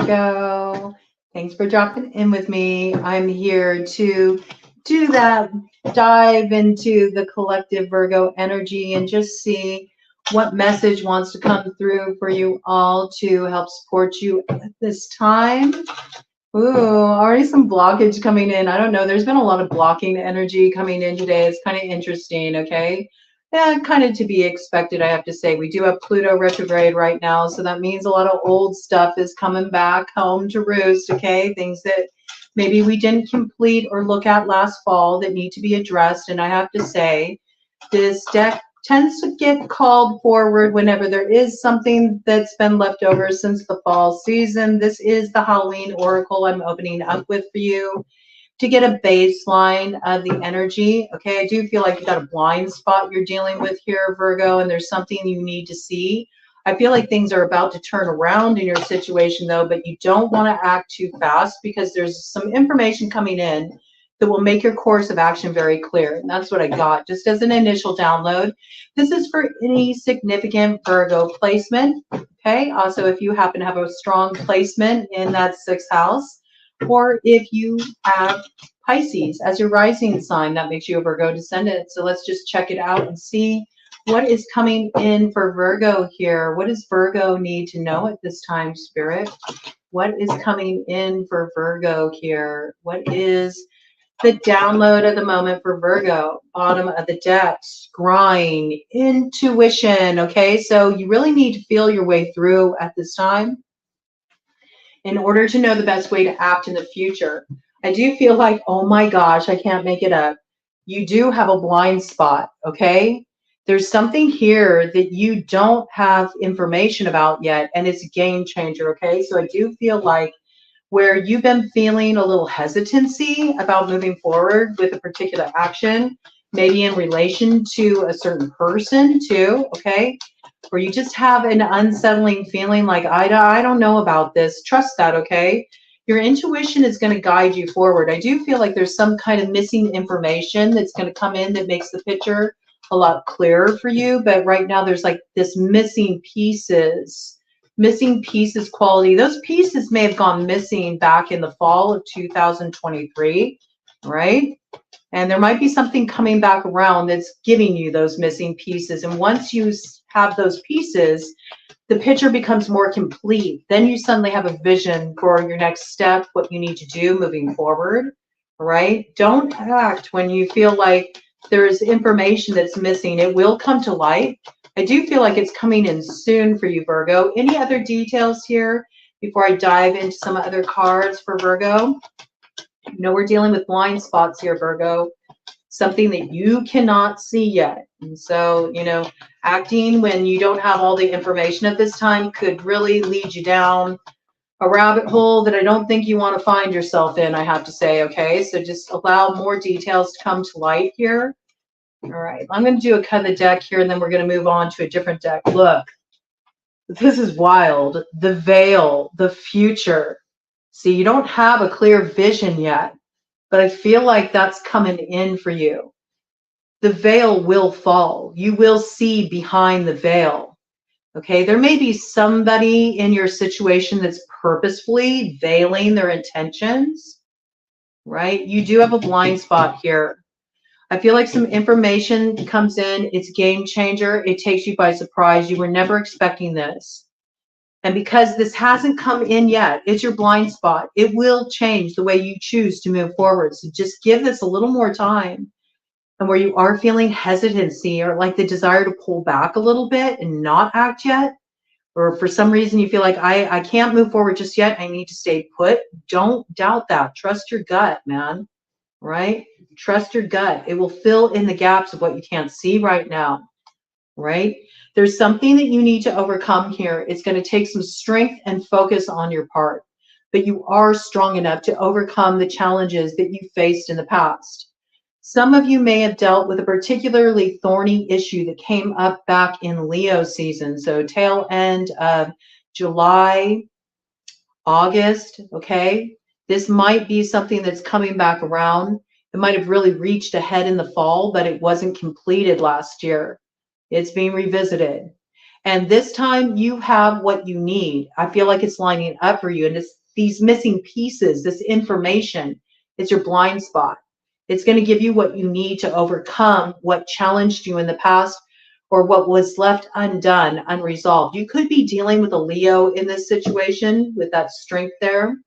Virgo. Thanks for dropping in with me. I'm here to do that dive into the collective Virgo energy and just see what message wants to come through for you all to help support you at this time. Ooh, already some blockage coming in. I don't know. There's been a lot of blocking energy coming in today. It's kind of interesting, okay? Yeah, kind of to be expected, I have to say. We do have Pluto retrograde right now, so that means a lot of old stuff is coming back home to roost, okay? Things that maybe we didn't complete or look at last fall that need to be addressed. And I have to say, this deck tends to get called forward whenever there is something that's been left over since the fall season. This is the Halloween Oracle I'm opening up with for you to get a baseline of the energy. Okay, I do feel like you got a blind spot you're dealing with here, Virgo, and there's something you need to see. I feel like things are about to turn around in your situation, though, but you don't want to act too fast because there's some information coming in that will make your course of action very clear. And that's what I got just as an initial download. This is for any significant Virgo placement. Okay, also if you happen to have a strong placement in that 6th house, or if you have Pisces as your rising sign, that makes you a Virgo descendant. So let's just check it out and see what is coming in for Virgo here. What does Virgo need to know at this time, Spirit? What is coming in for Virgo here? What is the download of the moment for Virgo? Bottom of the deck, scrying, intuition. Okay, so you really need to feel your way through at this time in order to know the best way to act in the future. I do feel like, oh my gosh, I can't make it up. You do have a blind spot, okay? There's something here that you don't have information about yet, and it's a game changer, okay? So I do feel like where you've been feeling a little hesitancy about moving forward with a particular action, maybe in relation to a certain person too, okay? Where you just have an unsettling feeling like, I don't know about this. Trust that, okay? Your intuition is going to guide you forward. I do feel like there's some kind of missing information that's going to come in that makes the picture a lot clearer for you. But right now there's like this missing pieces quality. Those pieces may have gone missing back in the fall of 2023, right? And there might be something coming back around that's giving you those missing pieces. And once you have those pieces, the picture becomes more complete. Then you suddenly have a vision for your next step, what you need to do moving forward, right? Don't act when you feel like there is information that's missing. It will come to light. I do feel like it's coming in soon for you, Virgo. Any other details here before I dive into some other cards for Virgo? You know, we're dealing with blind spots here, Virgo. Something that you cannot see yet. And so, you know, acting when you don't have all the information at this time could really lead you down a rabbit hole that I don't think you want to find yourself in, I have to say, okay? So just allow more details to come to light here. All right, I'm going to do a cut of the deck here, and then we're going to move on to a different deck. Look, this is wild. The veil, the future. See, you don't have a clear vision yet, but I feel like that's coming in for you. The veil will fall. You will see behind the veil. Okay, there may be somebody in your situation that's purposefully veiling their intentions, right? You do have a blind spot here. I feel like some information comes in. It's game changer. It takes you by surprise. You were never expecting this. And because this hasn't come in yet, it's your blind spot. It will change the way you choose to move forward. So just give this a little more time. And where you are feeling hesitancy or like the desire to pull back a little bit and not act yet, or for some reason you feel like I can't move forward just yet, I need to stay put, don't doubt that. Trust your gut, man, right? Trust your gut. It will fill in the gaps of what you can't see right now, right? There's something that you need to overcome here. It's going to take some strength and focus on your part, but you are strong enough to overcome the challenges that you faced in the past. Some of you may have dealt with a particularly thorny issue that came up back in Leo season. So tail end of July, August, okay? This might be something that's coming back around. It might have really reached a head in the fall, but it wasn't completed last year. It's being revisited. And this time you have what you need. I feel like it's lining up for you. And these missing pieces, this information. It's your blind spot. It's going to give you what you need to overcome what challenged you in the past or what was left undone, unresolved. You could be dealing with a Leo in this situation with that strength there.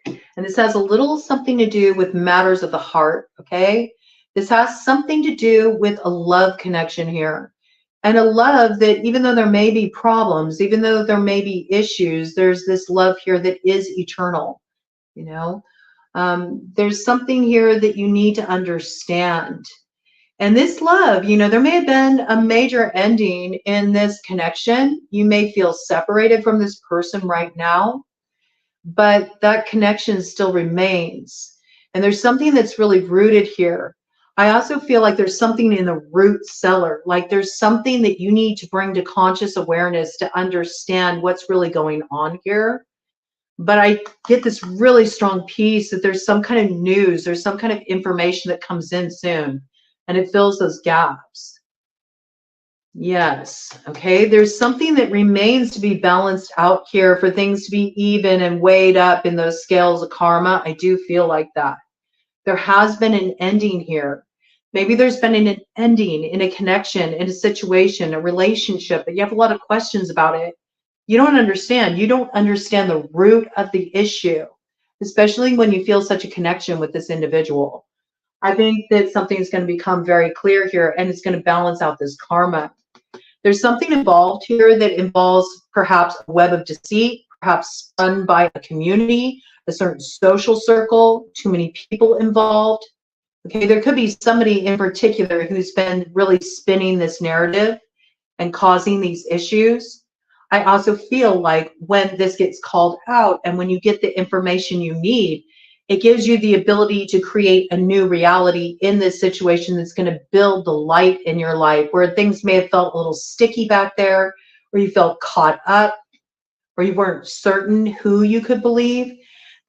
And this has a little something to do with matters of the heart, okay? This has something to do with a love connection here. And a love that even though there may be problems, even though there may be issues, there's this love here that is eternal, you know? There's something here that you need to understand. And this love, you know, there may have been a major ending in this connection. You may feel separated from this person right now, but that connection still remains. And there's something that's really rooted here. I also feel like there's something in the root cellar, like there's something that you need to bring to conscious awareness to understand what's really going on here. But I get this really strong piece that there's some kind of news, there's some kind of information that comes in soon, and it fills those gaps. Yes, okay, there's something that remains to be balanced out here for things to be even and weighed up in those scales of karma. I do feel like that. There has been an ending here. Maybe there's been an ending in a connection, in a situation, a relationship, but you have a lot of questions about it. You don't understand. You don't understand the root of the issue, especially when you feel such a connection with this individual. I think that something's going to become very clear here, and it's going to balance out this karma. There's something involved here that involves perhaps a web of deceit, perhaps spun by a community, a certain social circle, too many people involved. Okay, there could be somebody in particular who's been really spinning this narrative and causing these issues. I also feel like when this gets called out and when you get the information you need, it gives you the ability to create a new reality in this situation that's going to build the light in your life, where things may have felt a little sticky back there, or you felt caught up, or you weren't certain who you could believe.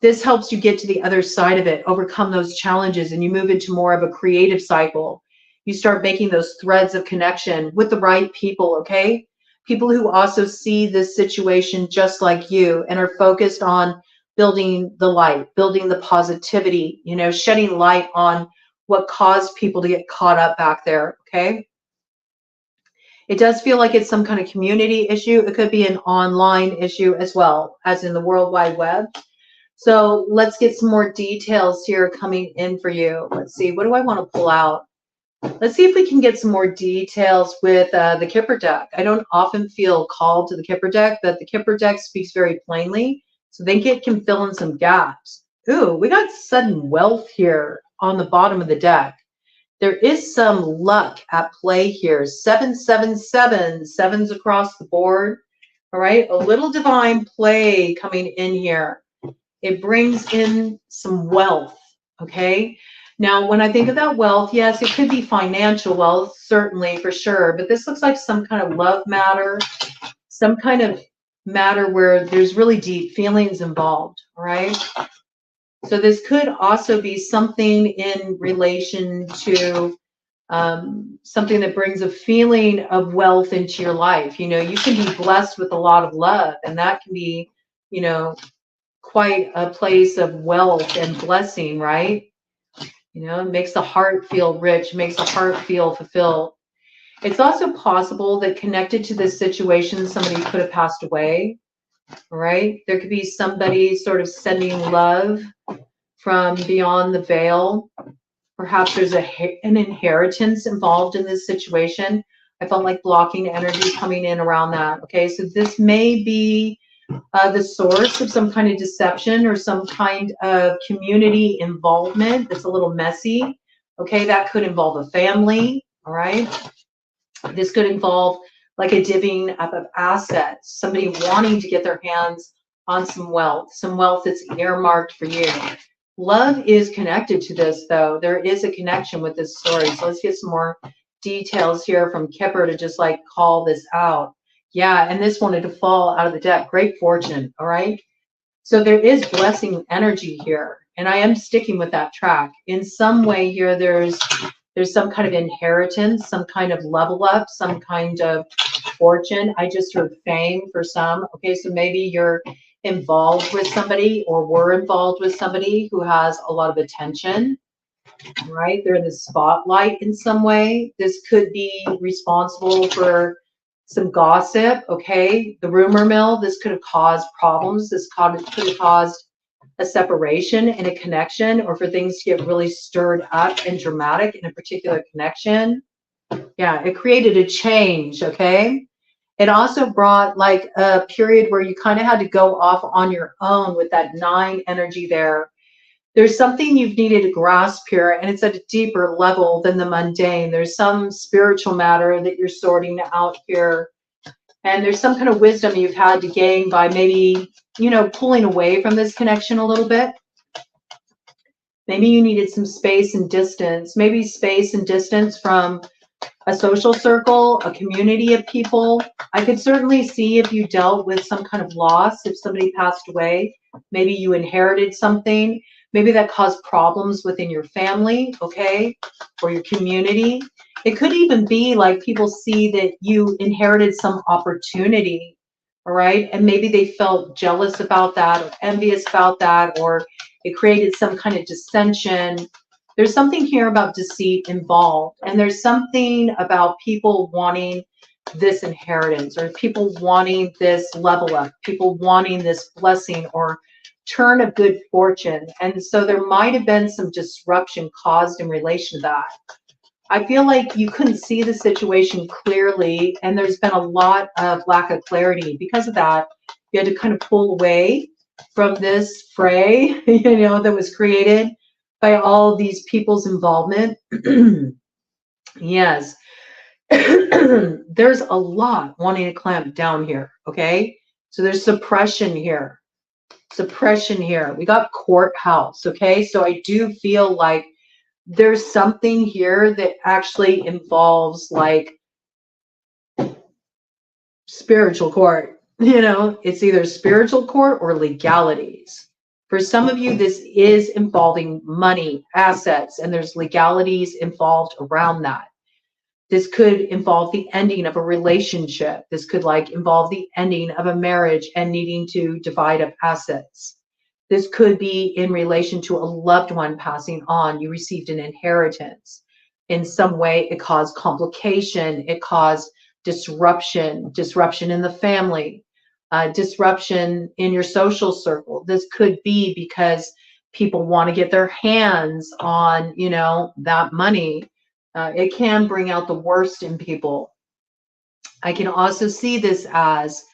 This helps you get to the other side of it, overcome those challenges, and you move into more of a creative cycle. You start making those threads of connection with the right people, okay? People who also see this situation just like you and are focused on building the light, building the positivity, you know, shedding light on what caused people to get caught up back there, okay? It does feel like it's some kind of community issue. It could be an online issue as well, as in the World Wide Web. So let's get some more details here coming in for you. Let's see, what do I want to pull out? Let's see if we can get some more details with the Kipper deck. I don't often feel called to the Kipper deck, but the Kipper deck speaks very plainly. So I think it can fill in some gaps. Ooh, we got sudden wealth here on the bottom of the deck. There is some luck at play here. 777, sevens across the board. All right, a little divine play coming in here. It brings in some wealth, okay? Now, when I think of that wealth, yes, it could be financial wealth, certainly, for sure. But this looks like some kind of love matter, some kind of matter where there's really deep feelings involved, all right? So this could also be something in relation to something that brings a feeling of wealth into your life. You know, you can be blessed with a lot of love, and that can be, you know, quite a place of wealth and blessing, right? You know, it makes the heart feel rich, makes the heart feel fulfilled. It's also possible that connected to this situation, somebody could have passed away, right? There could be somebody sort of sending love from beyond the veil. Perhaps there's an inheritance involved in this situation. I felt like blocking energy coming in around that. Okay, so this may be the source of some kind of deception or some kind of community involvement that's a little messy. Okay, that could involve a family. All right. This could involve like a divvying up of assets, somebody wanting to get their hands on some wealth that's earmarked for you. Love is connected to this, though. There is a connection with this story. So let's get some more details here from Kipper to just like call this out. Yeah, and this wanted to fall out of the deck. Great fortune, all right? So there is blessing energy here, and I am sticking with that track. In some way here, there's some kind of inheritance, some kind of level up, some kind of fortune. I just heard fame for some. Okay, so maybe you're involved with somebody or were involved with somebody who has a lot of attention, right? They're in the spotlight in some way. This could be responsible for some gossip, okay? The rumor mill, this could have caused problems. This could have caused a separation in a connection, or for things to get really stirred up and dramatic in a particular connection. Yeah, it created a change, okay? It also brought like a period where you kind of had to go off on your own with that 9 energy there. There's something you've needed to grasp here, and it's at a deeper level than the mundane. There's some spiritual matter that you're sorting out here, and there's some kind of wisdom you've had to gain by maybe, you know, pulling away from this connection a little bit. Maybe you needed some space and distance, maybe space and distance from a social circle, a community of people. I could certainly see if you dealt with some kind of loss, if somebody passed away, maybe you inherited something, maybe that caused problems within your family, okay, or your community. It could even be like people see that you inherited some opportunity, all right, and maybe they felt jealous about that or envious about that, or it created some kind of dissension. There's something here about deceit involved, and there's something about people wanting this inheritance, or people wanting this level up, people wanting this blessing or turn of good fortune. And so there might have been some disruption caused in relation to that. I feel like you couldn't see the situation clearly, and there's been a lot of lack of clarity. Because of that, you had to kind of pull away from this fray, you know, that was created by all these people's involvement. Yes. There's a lot wanting to clamp down here, okay? So there's suppression here. Suppression here. We got courthouse, okay? So I do feel like there's something here that actually involves like spiritual court. You know, it's either spiritual court or legalities. For some of you, this is involving money, assets, and there's legalities involved around that. This could involve the ending of a relationship. This could like involve the ending of a marriage and needing to divide up assets. This could be in relation to a loved one passing on. You received an inheritance. In some way, it caused complication. It caused disruption in the family, disruption in your social circle. This could be because people want to get their hands on, you know, that money. It can bring out the worst in people. I can also see this as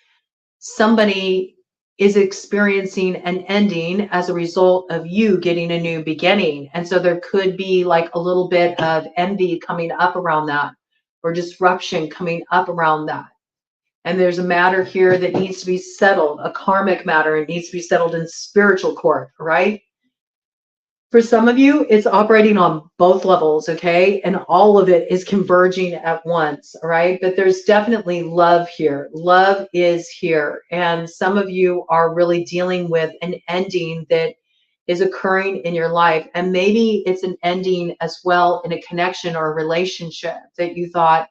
somebody is experiencing an ending as a result of you getting a new beginning. And so there could be like a little bit of envy coming up around that, or disruption coming up around that. And there's a matter here that needs to be settled, a karmic matter. It needs to be settled in spiritual court, right? For some of you, it's operating on both levels, okay? And all of it is converging at once, all right? But there's definitely love here. Love is here. And some of you are really dealing with an ending that is occurring in your life. And maybe it's an ending as well in a connection or a relationship that you thought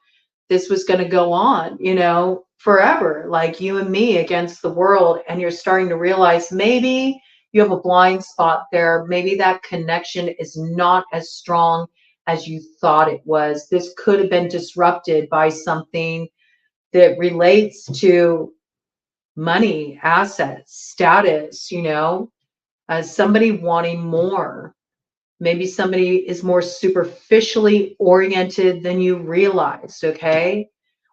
this was going to go on, you know, forever, like you and me against the world. And you're starting to realize maybe you have a blind spot there. Maybe that connection is not as strong as you thought it was. This could have been disrupted by something that relates to money, assets, status, you know, somebody wanting more. Maybe somebody is more superficially oriented than you realized, okay?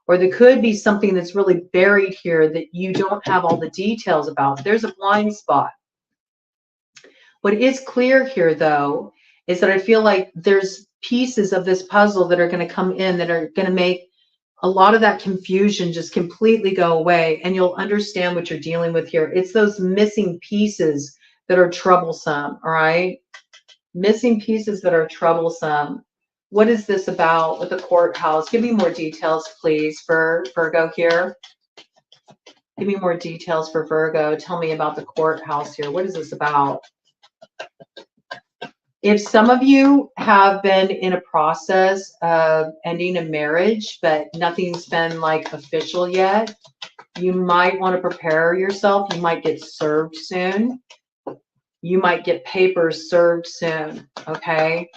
Or there could be something that's really buried here that you don't have all the details about. There's a blind spot. What is clear here, though, is that I feel like there's pieces of this puzzle that are going to come in that are going to make a lot of that confusion just completely go away, and you'll understand what you're dealing with here. It's those missing pieces that are troublesome, all right? Missing pieces that are troublesome. What is this about with the courthouse? Give me more details, please, for Virgo here. Give me more details for Virgo. Tell me about the courthouse here. What is this about? If some of you have been in a process of ending a marriage, but nothing's been like official yet, You might want to prepare yourself. You might get served soon. You might get papers served soon, okay?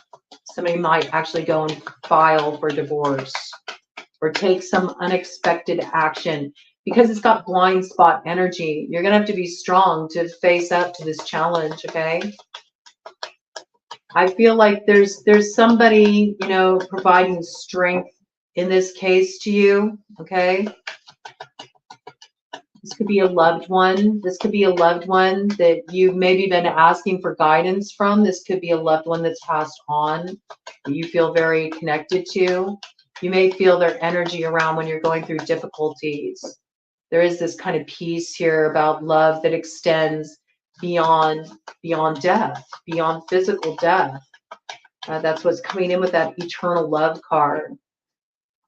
Somebody might actually go and file for divorce or take some unexpected action because it's got blind spot energy. You're going to have to be strong to face up to this challenge, okay? I feel like there's somebody, you know, providing strength in this case to you, okay? This could be a loved one. This could be a loved one that you've maybe been asking for guidance from. This could be a loved one that's passed on that you feel very connected to. You may feel their energy around when you're going through difficulties. There is this kind of piece here about love that extends beyond death, beyond physical death. That's what's coming in with that eternal love card.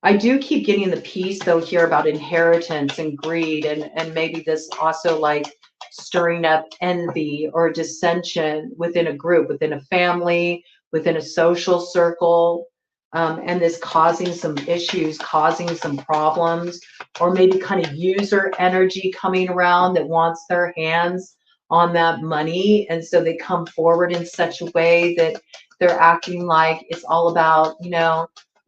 I do keep getting the piece though here about inheritance and greed, and maybe this also like stirring up envy or dissension within a group, within a family, within a social circle, and this causing some issues, causing some problems, or maybe kind of user energy coming around that wants their hands on that money, and so they come forward in such a way that they're acting like it's all about, you know,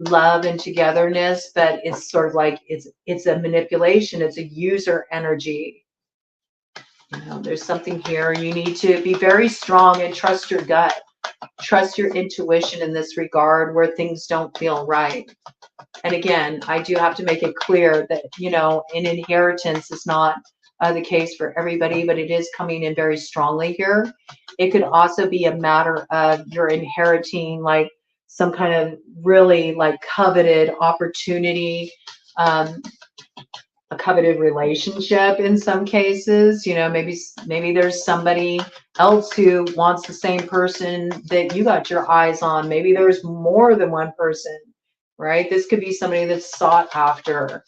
love and togetherness, but it's sort of like it's a manipulation, it's a user energy. You know, there's something here. You need to be very strong and trust your gut, trust your intuition in this regard where things don't feel right. And again, I do have to make it clear that, you know, an inheritance is not the case for everybody, but it is coming in very strongly here. It could also be a matter of you're inheriting like some kind of really like coveted opportunity, a coveted relationship in some cases. You know, maybe there's somebody else who wants the same person that you got your eyes on. Maybe there's more than one person, right? This could be somebody that's sought after.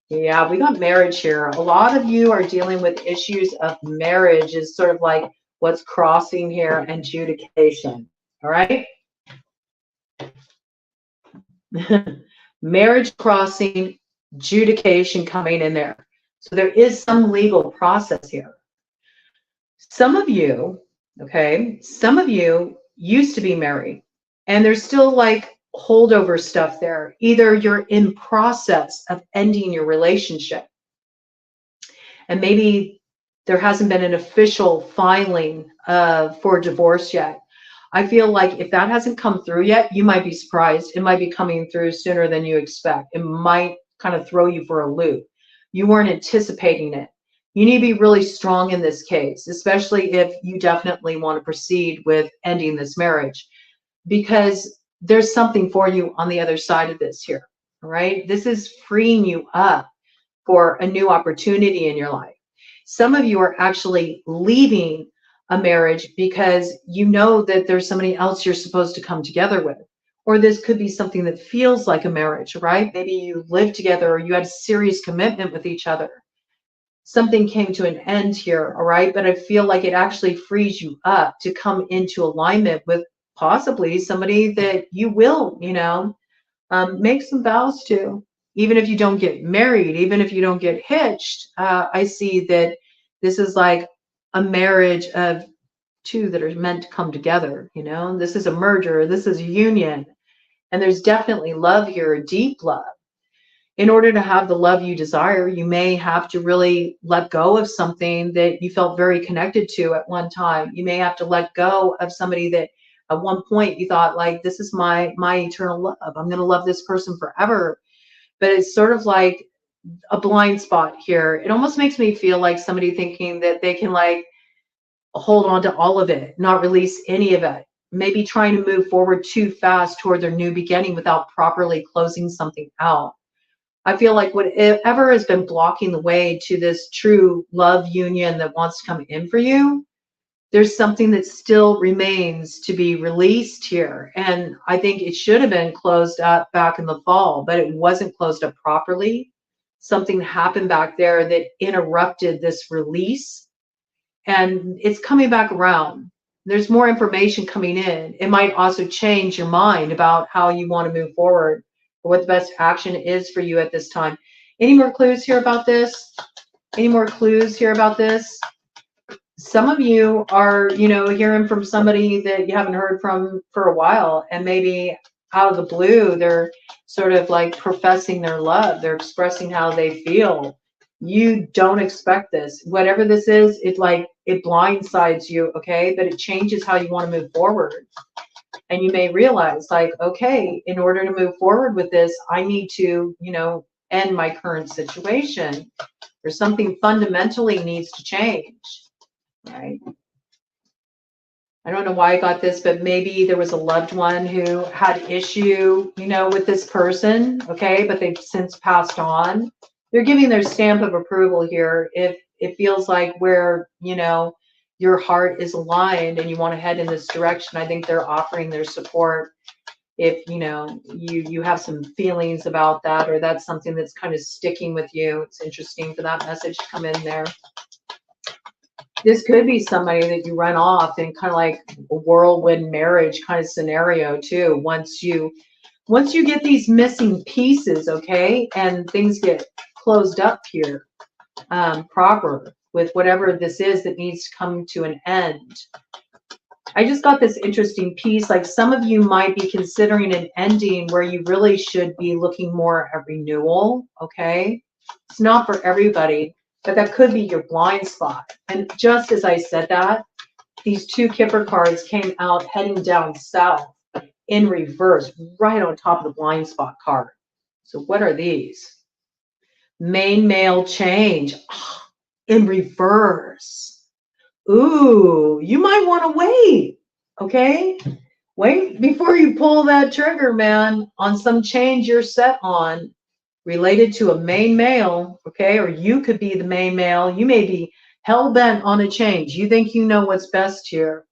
Yeah, we got marriage here. A lot of you are dealing with issues of marriage is sort of like what's crossing here and adjudication. All right. Marriage crossing, adjudication coming in there. So there is some legal process here. Some of you, okay, some of you used to be married and there's still like holdover stuff there. Either you're in process of ending your relationship and maybe there hasn't been an official filing for divorce yet. I feel like if that hasn't come through yet, you might be surprised. It might be coming through sooner than you expect. It might kind of throw you for a loop. You weren't anticipating it. You need to be really strong in this case, especially if you definitely want to proceed with ending this marriage, because there's something for you on the other side of this here. All right. This is freeing you up for a new opportunity in your life. Some of you are actually leaving a marriage because you know that there's somebody else you're supposed to come together with. Or this could be something that feels like a marriage, right? Maybe you live together or you had serious commitment with each other. Something came to an end here, all right? But I feel like it actually frees you up to come into alignment with possibly somebody that you will, you know, make some vows to. Even if you don't get married, even if you don't get hitched, I see that this is like a marriage of two that are meant to come together. You know, this is a merger, this is a union, and there's definitely love here, deep love. In order to have the love you desire, you may have to really let go of something that you felt very connected to at one time. You may have to let go of somebody that at one point you thought like, this is my eternal love. I'm going to love this person forever. But it's sort of like a blind spot here. It almost makes me feel like somebody thinking that they can like hold on to all of it, not release any of it. Maybe trying to move forward too fast toward their new beginning without properly closing something out. I feel like whatever has been blocking the way to this true love union that wants to come in for you, there's something that still remains to be released here. And I think it should have been closed up back in the fall, but it wasn't closed up properly. Something happened back there that interrupted this release, and it's coming back around. There's more information coming in. It might also change your mind about how you want to move forward or what the best action is for you at this time. Any more clues here about this? Any more clues here about this? Some of you are, you know, hearing from somebody that you haven't heard from for a while, and maybe out of the blue, they're sort of like professing their love. They're expressing how they feel. You don't expect this. Whatever this is, it blindsides you, okay? But it changes how you want to move forward. And you may realize, like, okay, in order to move forward with this, I need to, you know, end my current situation, or something fundamentally needs to change. Right? I don't know why I got this, but maybe there was a loved one who had issue, you know, with this person, okay, but they've since passed on. They're giving their stamp of approval here. If it feels like where, you know, your heart is aligned and you want to head in this direction, I think they're offering their support. If, you know, you have some feelings about that, or that's something that's kind of sticking with you, it's interesting for that message to come in there. This could be somebody that you run off in kind of like a whirlwind marriage kind of scenario too. Once you get these missing pieces, okay, and things get closed up here, proper with whatever this is that needs to come to an end. I just got this interesting piece, like some of you might be considering an ending where you really should be looking more at renewal, okay? It's not for everybody, but that could be your blind spot. And just as I said that, these two Kipper cards came out heading down south in reverse, right on top of the blind spot card. So what are these? Main male change in reverse. Ooh, you might want to wait, okay? Wait before you pull that trigger, man, on some change you're set on related to a main male, okay? Or you could be the main male. You may be hell-bent on a change. You think you know what's best here.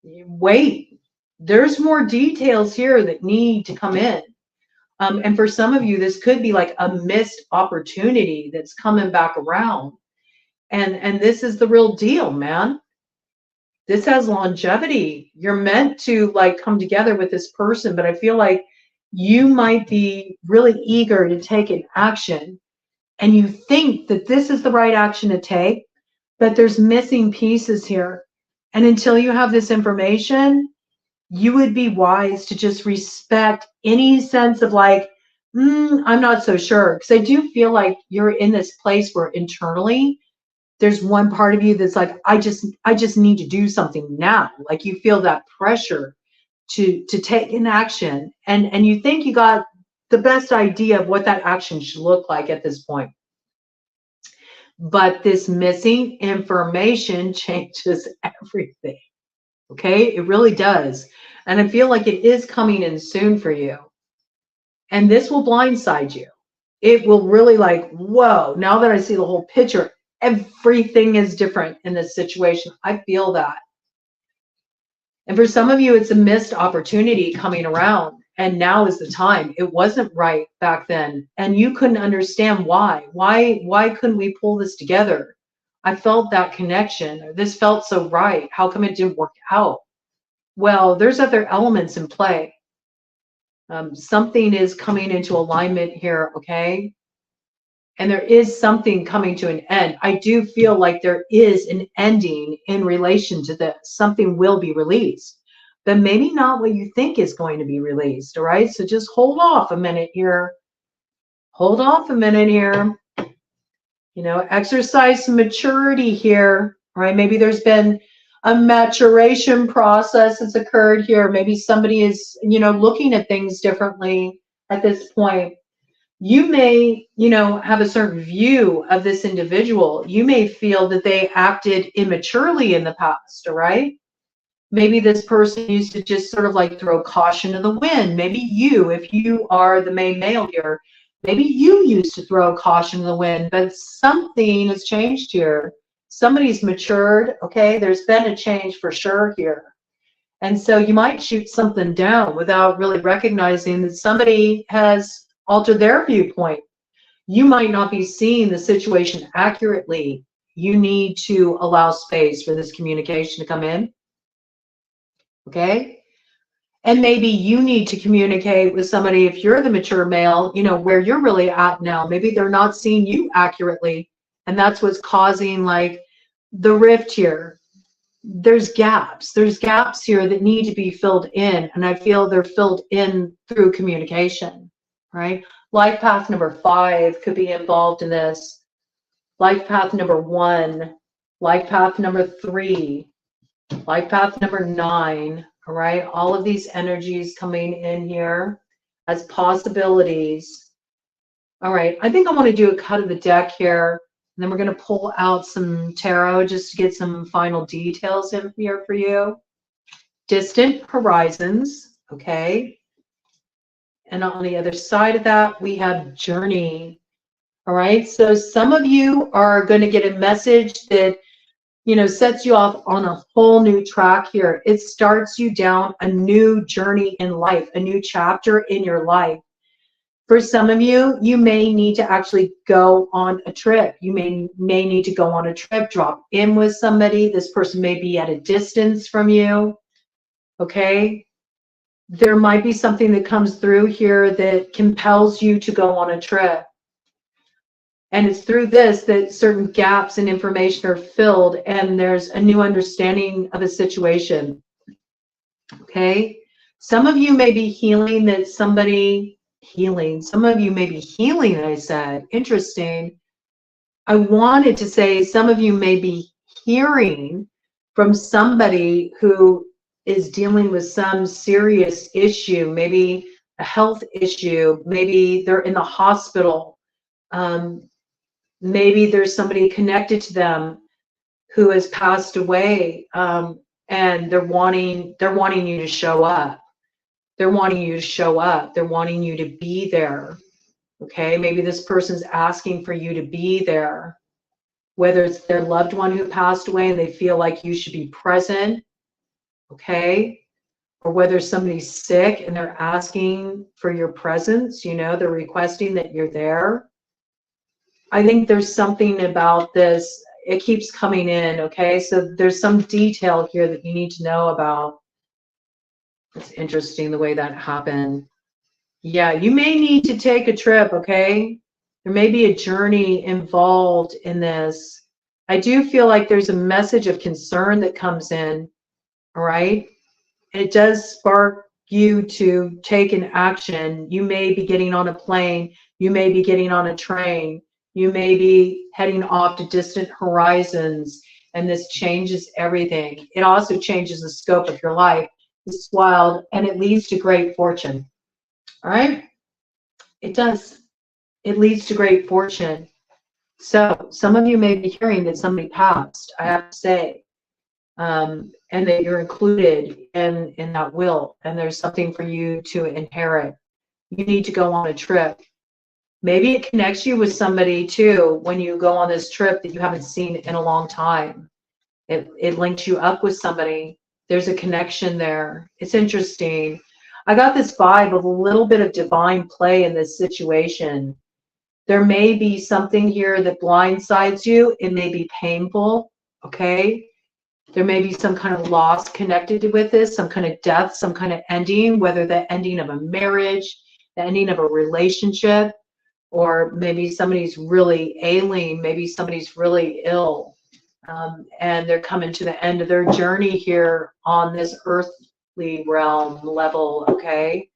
Wait. There's more details here that need to come in. And for some of you, this could be like a missed opportunity that's coming back around. And this is the real deal, man. This has longevity. You're meant to like come together with this person, but I feel like you might be really eager to take an action, and you think that this is the right action to take, but there's missing pieces here. And until you have this information, you would be wise to just respect any sense of like, I'm not so sure. Because I do feel like you're in this place where internally there's one part of you that's like, I just need to do something now. Like you feel that pressure to take an action, and you think you got the best idea of what that action should look like at this point. But this missing information changes everything. Okay, it really does. And I feel like it is coming in soon for you. And this will blindside you. It will really like, whoa, now that I see the whole picture, everything is different in this situation. I feel that. And for some of you, it's a missed opportunity coming around. And now is the time. It wasn't right back then. And you couldn't understand why. Why couldn't we pull this together? I felt that connection. This felt so right. How come it didn't work out? Well, there's other elements in play. Something is coming into alignment here, okay? And there is something coming to an end. I do feel like there is an ending in relation to this. Something will be released, but maybe not what you think is going to be released, all right? So just hold off a minute here. Hold off a minute here. You know, exercise some maturity here, all right? Maybe there's been a maturation process that's occurred here. Maybe somebody is, you know, looking at things differently at this point. You may, you know, have a certain view of this individual. You may feel that they acted immaturely in the past, all right? Maybe this person used to just sort of like throw caution to the wind. Maybe you, if you are the main male here, maybe you used to throw caution to the wind, but something has changed here. Somebody's matured, okay? There's been a change for sure here. And so you might shoot something down without really recognizing that somebody has altered their viewpoint. You might not be seeing the situation accurately. You need to allow space for this communication to come in. Okay? And maybe you need to communicate with somebody, if you're the mature male, you know, where you're really at now. Maybe they're not seeing you accurately. And that's what's causing like the rift here. There's gaps. There's gaps here that need to be filled in. And I feel they're filled in through communication, right? Life path number 5 could be involved in this. Life path number 1, life path number 3, life path number 9. All right, all of these energies coming in here as possibilities. All right, I think I want to do a cut of the deck here, and then we're going to pull out some tarot just to get some final details in here for you. Distant horizons, okay. And on the other side of that, we have journey. All right, so some of you are going to get a message that, you know, sets you off on a whole new track here. It starts you down a new journey in life, a new chapter in your life. For some of you, you may need to actually go on a trip. You may need to go on a trip, drop in with somebody. This person may be at a distance from you, okay? There might be something that comes through here that compels you to go on a trip. And it's through this that certain gaps in information are filled, and there's a new understanding of a situation. Okay? Some of you may be healing that somebody, some of you may be healing, I said. Interesting. I wanted to say some of you may be hearing from somebody who is dealing with some serious issue, maybe a health issue, maybe they're in the hospital. Maybe there's somebody connected to them who has passed away, and they're wanting you to show up. They're wanting you to show up. They're wanting you to be there. Okay, maybe this person's asking for you to be there, whether it's their loved one who passed away and they feel like you should be present, okay, or whether somebody's sick and they're asking for your presence, you know, they're requesting that you're there. I think there's something about this. It keeps coming in, okay? So there's some detail here that you need to know about. It's interesting the way that happened. Yeah, you may need to take a trip, okay? There may be a journey involved in this. I do feel like there's a message of concern that comes in, all right? It does spark you to take an action. You may be getting on a plane. You may be getting on a train. You may be heading off to distant horizons, and this changes everything. It also changes the scope of your life. It's wild, and it leads to great fortune. All right? It does. It leads to great fortune. So some of you may be hearing that somebody passed, I have to say, and that you're included in that will, and there's something for you to inherit. You need to go on a trip. Maybe it connects you with somebody too when you go on this trip that you haven't seen in a long time. It links you up with somebody. There's a connection there. It's interesting. I got this vibe of a little bit of divine play in this situation. There may be something here that blindsides you. It may be painful, okay? There may be some kind of loss connected with this, some kind of death, some kind of ending, whether the ending of a marriage, the ending of a relationship, or maybe somebody's really ailing, maybe somebody's really ill, and they're coming to the end of their journey here on this earthly realm level, okay?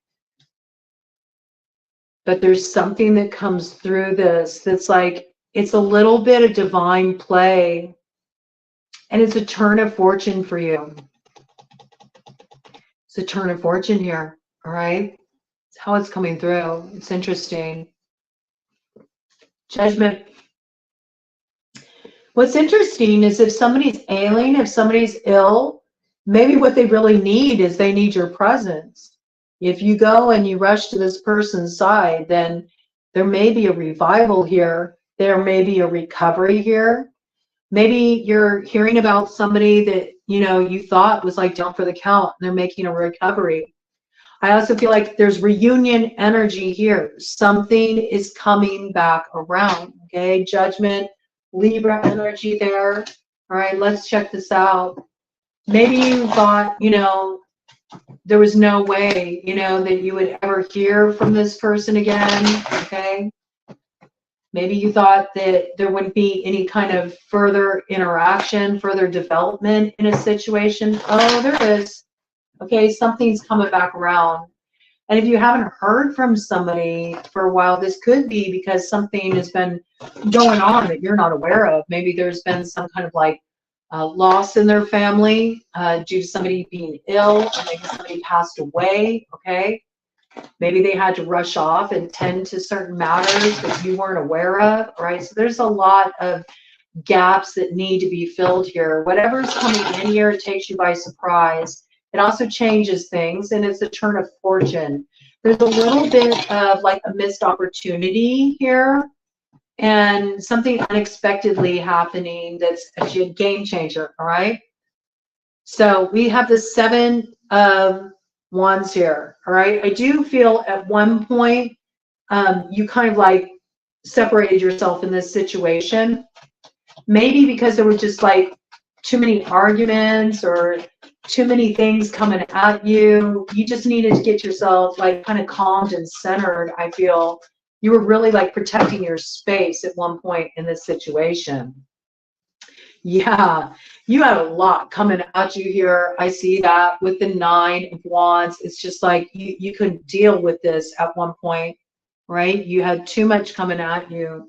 But there's something that comes through this that's like, it's a little bit of divine play, and it's a turn of fortune for you. It's a turn of fortune here, all right? It's how it's coming through. It's interesting. Judgment. What's interesting is if somebody's ailing, if somebody's ill, maybe what they really need is they need your presence. If you go and you rush to this person's side, then there may be a revival here. There may be a recovery here. Maybe you're hearing about somebody that, you know, you thought was like down for the count, and they're making a recovery. I also feel like there's reunion energy here. Something is coming back around, okay? Judgment, Libra energy there. All right, let's check this out. Maybe you got, you know, there was no way, you know, that you would ever hear from this person again, okay? Maybe you thought that there wouldn't be any kind of further interaction, further development in a situation. Oh, there is. Okay, something's coming back around. And if you haven't heard from somebody for a while, this could be because something has been going on that you're not aware of. Maybe there's been some kind of like loss in their family due to somebody being ill, or maybe somebody passed away, okay? Maybe they had to rush off and tend to certain matters that you weren't aware of, right? So there's a lot of gaps that need to be filled here. Whatever's coming in here, it takes you by surprise. It also changes things, and it's a turn of fortune. There's a little bit of like a missed opportunity here and something unexpectedly happening that's actually a game changer, all right? So we have the 7 of Wands here, all right? I do feel at one point you kind of like separated yourself in this situation. Maybe because there were just like too many arguments or too many things coming at you. You just needed to get yourself like kind of calmed and centered. I feel you were really like protecting your space at one point in this situation. Yeah, you had a lot coming at you here. I see that with the 9 of Wands. It's just like you couldn't deal with this at one point, right? You had too much coming at you.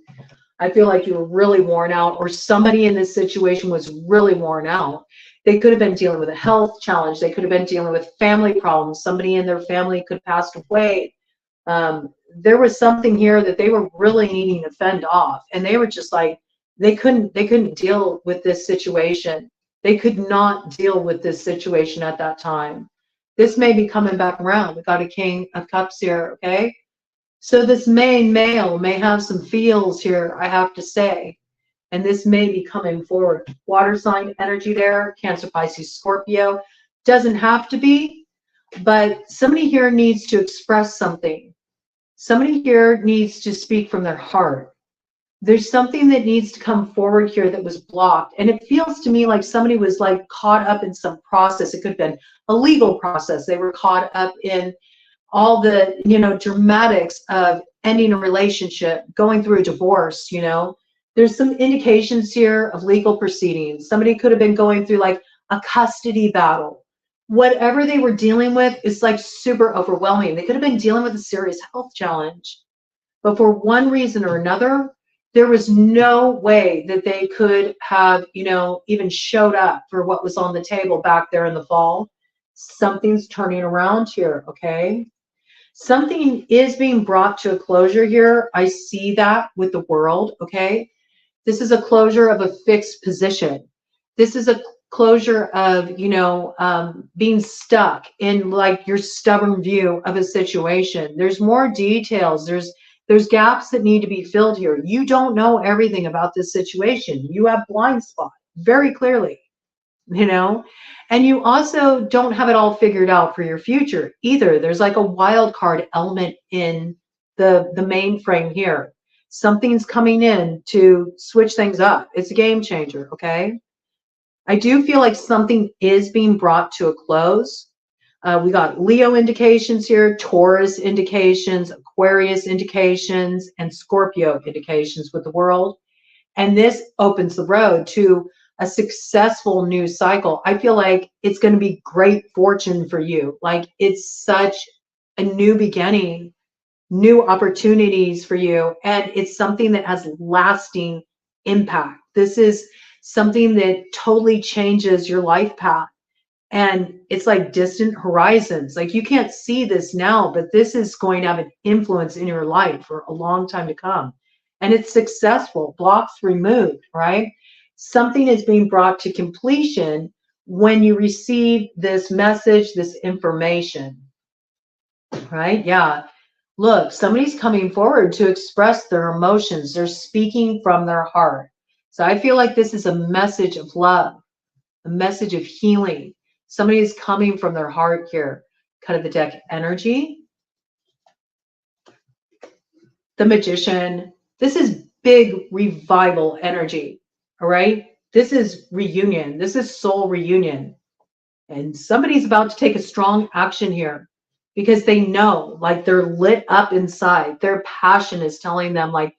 I feel like you were really worn out, or somebody in this situation was really worn out. They could have been dealing with a health challenge. They could have been dealing with family problems. Somebody in their family could have passed away. There was something here that they were really needing to fend off, and they were just like, they couldn't deal with this situation. They could not deal with this situation at that time. This may be coming back around. We got a King of Cups here, okay? So this main male may have some feels here, I have to say, and this may be coming forward. Water sign energy there, Cancer, Pisces, Scorpio. Doesn't have to be, but somebody here needs to express something. Somebody here needs to speak from their heart. There's something that needs to come forward here that was blocked. And it feels to me like somebody was like caught up in some process. It could have been a legal process. They were caught up in all the, you know, dramatics of ending a relationship, going through a divorce, you know. There's some indications here of legal proceedings. Somebody could have been going through like a custody battle. Whatever they were dealing with is like super overwhelming. They could have been dealing with a serious health challenge. But for one reason or another, there was no way that they could have, you know, even showed up for what was on the table back there in the fall. Something's turning around here, okay? Something is being brought to a closure here. I see that with the world, okay? This is a closure of a fixed position. This is a closure of, you know, being stuck in like your stubborn view of a situation. There's more details. There's gaps that need to be filled here. You don't know everything about this situation. You have blind spot very clearly, you know, and you also don't have it all figured out for your future either. There's like a wild card element in the mainframe here. Something's coming in to switch things up. It's a game changer, okay? I do feel like something is being brought to a close. We got Leo indications here, Taurus indications, Aquarius indications, and Scorpio indications with the world. And this opens the road to a successful new cycle. I feel like it's going to be great fortune for you. Like it's such a new beginning, new opportunities for you. And it's something that has lasting impact. This is something that totally changes your life path. And it's like distant horizons. Like you can't see this now, but this is going to have an influence in your life for a long time to come. And it's successful, blocks removed, right? Something is being brought to completion when you receive this message, this information, right? Yeah. Look, somebody's coming forward to express their emotions. They're speaking from their heart. So I feel like this is a message of love, a message of healing. Somebody is coming from their heart here. Cut of the deck energy. The Magician. This is big revival energy. All right. This is reunion. This is soul reunion. And somebody's about to take a strong action here because they know, like, they're lit up inside. Their passion is telling them, like,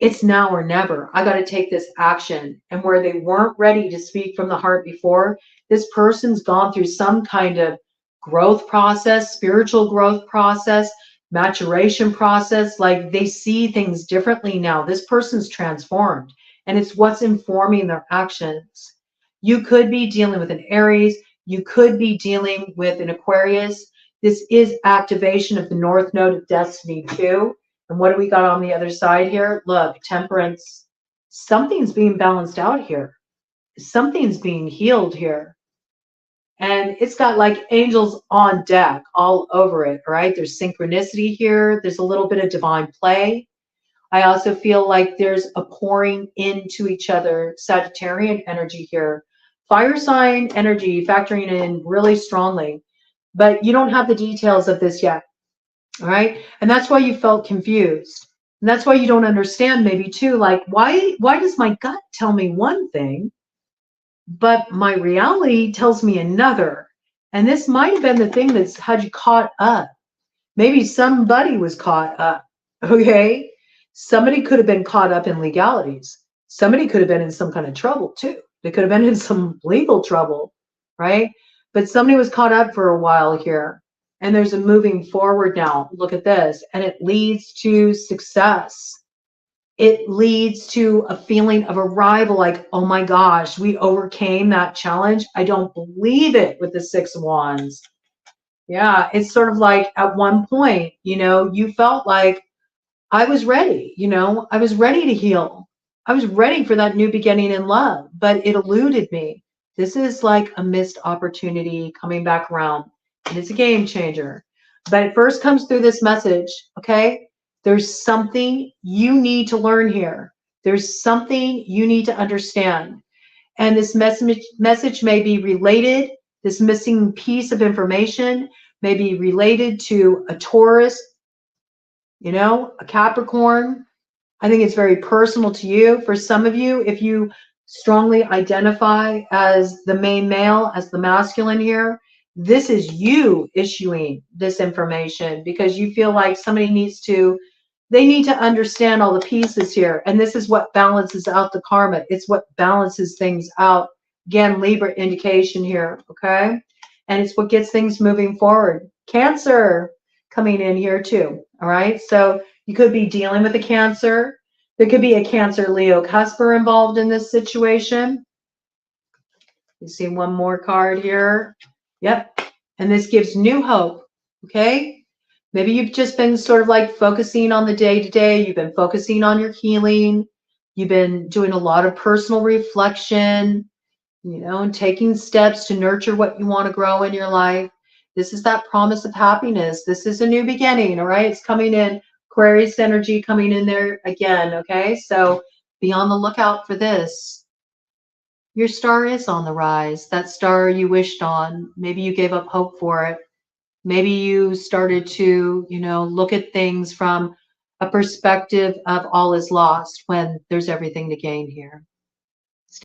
it's now or never. I got to take this action. And where they weren't ready to speak from the heart before, this person's gone through some kind of growth process, spiritual growth process, maturation process. Like, they see things differently now. This person's transformed, and it's what's informing their actions. You could be dealing with an Aries. You could be dealing with an Aquarius. This is activation of the North Node of Destiny too. And what do we got on the other side here? Look, Temperance. Something's being balanced out here. Something's being healed here. And it's got like angels on deck all over it, right? There's synchronicity here. There's a little bit of divine play. I also feel like there's a pouring into each other, Sagittarian energy here. Fire sign energy factoring in really strongly. But you don't have the details of this yet. All right. And that's why you felt confused. And that's why you don't understand maybe too, like, why does my gut tell me one thing, but my reality tells me another? And this might have been the thing that's had you caught up. Maybe somebody was caught up. Okay. Somebody could have been caught up in legalities. Somebody could have been in some kind of trouble too. They could have been in some legal trouble, right? But somebody was caught up for a while here. And there's a moving forward now. Look at this. And it leads to success. It leads to a feeling of arrival, like, oh my gosh, we overcame that challenge. I don't believe it, with the Six of Wands. Yeah, it's sort of like at one point, you felt like, I was ready, I was ready to heal. I was ready for that new beginning in love, but it eluded me. This is like a missed opportunity coming back around, and it's a game changer. But it first comes through this message, okay? There's something you need to learn here. There's something you need to understand. And this message may be related, this missing piece of information may be related to a Taurus, a Capricorn. I think it's very personal to you. For some of you, if you strongly identify as the main male, as the masculine here, this is you issuing this information because you feel like somebody they need to understand all the pieces here. And this is what balances out the karma. It's what balances things out. Again, Libra indication here, okay? And it's what gets things moving forward. Cancer coming in here too, all right? So you could be dealing with a Cancer. There could be a Cancer Leo cusper involved in this situation. You see one more card here. Yep. And this gives new hope, okay? Maybe you've just been sort of like focusing on the day-to-day. You've been focusing on your healing. You've been doing a lot of personal reflection, and taking steps to nurture what you want to grow in your life. This is that promise of happiness. This is a new beginning, all right? It's coming in. Aquarius energy coming in there again, okay? So be on the lookout for this. Your star is on the rise. That star you wished on. Maybe you gave up hope for it. Maybe you started to, look at things from a perspective of all is lost when there's everything to gain here.